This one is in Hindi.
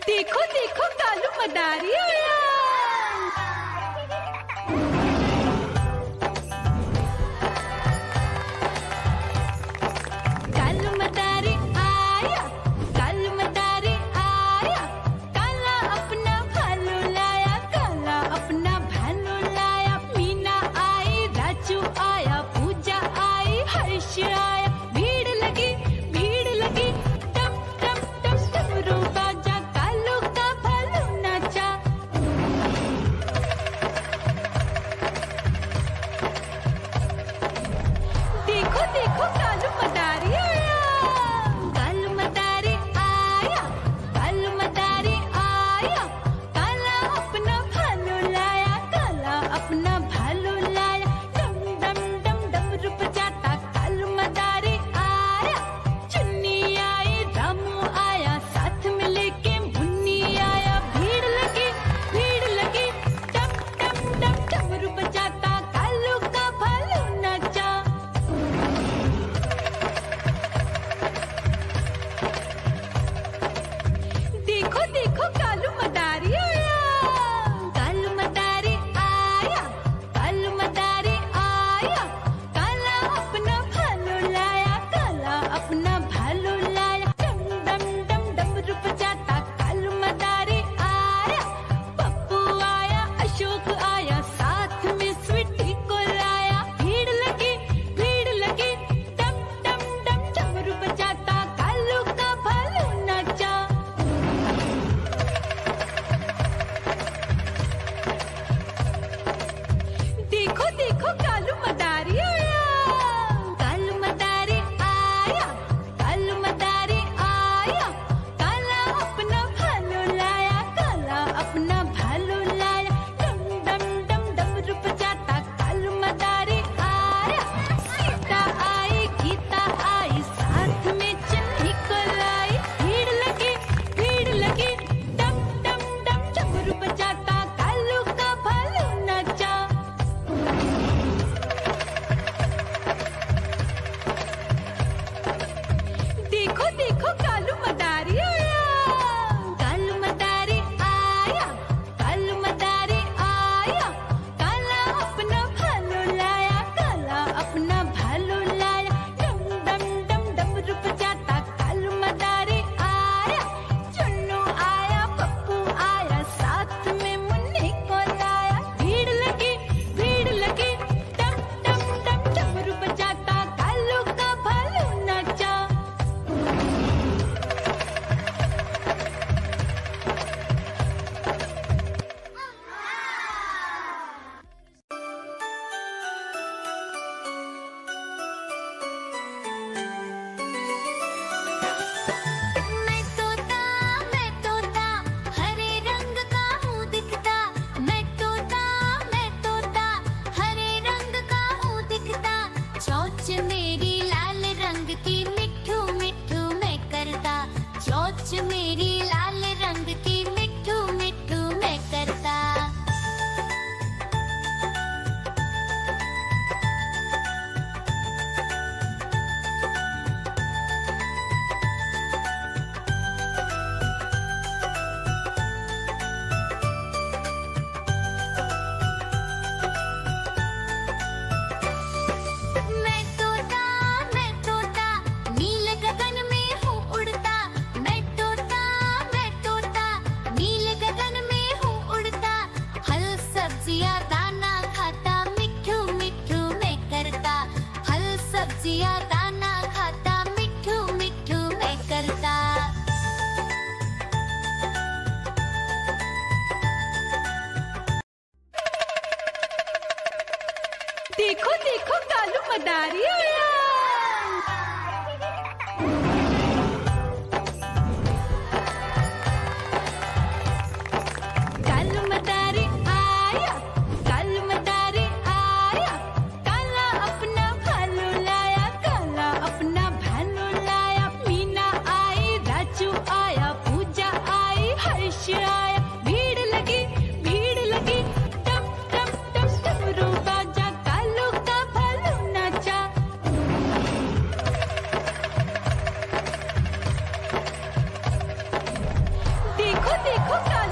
देखो देखो कालू मदारी आया। कालू मदारी आया, कालू मदारी आया, काला अपना भालू लाया, काला अपना भालू लाया। मीना आई, राजू आया, पूजा आई, हर्ष आया। भीड़ लगी टम टम टम डमरू बाजा, कालू का भालू नाचा। देखो देखो कालू मदारी आया, कालू मदारी आया, कालू मदारी आया, काला अपना भालू लाया, काला अपना भालू लाया। डम डम डम डमरू बजाता कालू मदारी आया। चुन्नी आई, रामू आया, साथ में लेके मुन्नी आया। भीड़ लगी टम टम डम डमरू बजाता कालू का भालू नाचा। देखो देखो कालू मदारी आया, कालू मदारी आया, कालू मदारी आया, काला अपना भालू लाया, काला अपना भालू लाया। डम डम डम डमरू बजाता कालू मदारी आया। पप्पू आया, अशोक आया, साथ में स्वीटी को लाया। भीड़ लगी टम टम डम डमरू बजाता कालू का भालू नाचा। देखो देखो कालू मदारी आया, कालू मदारी आया, कालू मदारी आया, काला अपना भालू लाया, काला अपना भालू लाया। डम डम डम डमरू बजाता कालू मदारी आया। सीता आई, गीता आई, साथ में चन्नी को लाई। भीड़ लगी टम टम डम डमरू बजाता कालू का भालू नाचा। देखो देखो कालू मदारी आया, कालू मदारी आया, कालू मदारी आया, काला अपना भालू लाया, काला अपना भालू लाया। डम डम डम डमरू बजाता कालू मदारी आया। चुन्नू आया, पप्पू आया, साथ में मुन्नी को लाया। भीड़ लगी टम टम डम डमरू बजाता कालू का भालू नाचा। मैं तोता हरे रंग का हूँ दिखता। मैं तोता हरे रंग का हूँ दिखता। चोंच मेरी लाल रंग की मिट्ठू मिट्ठू मैं करता। चोंच मेरी लाल रंग की मिट्ठू मिट्ठू मैं करता। मैं तोता नील गगन में हूँ उड़ता। मैं तोता नील गगन में हूँ उड़ता। फल सब्जियाँ दाना खाता, मिट्ठू मिट्ठू मैं करता। फल सब्जियाँ दाना खाता, मिट्ठू मिट्ठू मैं करता। देखो देखो कालू मदारी आया। कालू मदारी आया, कालू मदारी आया, काला अपना भालू लाया, काला अपना भालू लाया। मीना आई, राजू आया, पूजा आई, हर्ष आया। भीड़ लगी टम टम टम डमरू बाजा, कालू का भालू नाचा। देखो